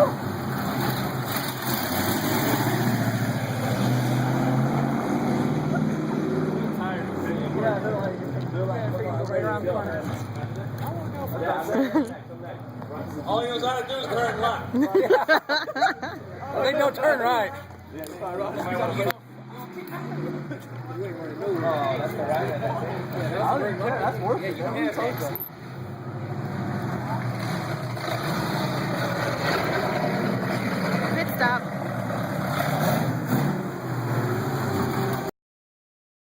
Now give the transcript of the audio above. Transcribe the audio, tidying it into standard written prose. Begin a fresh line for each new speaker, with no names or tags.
All he knows how to do is turn left.
Well, they don't turn right.
Oh, that's the right.
That's worth it.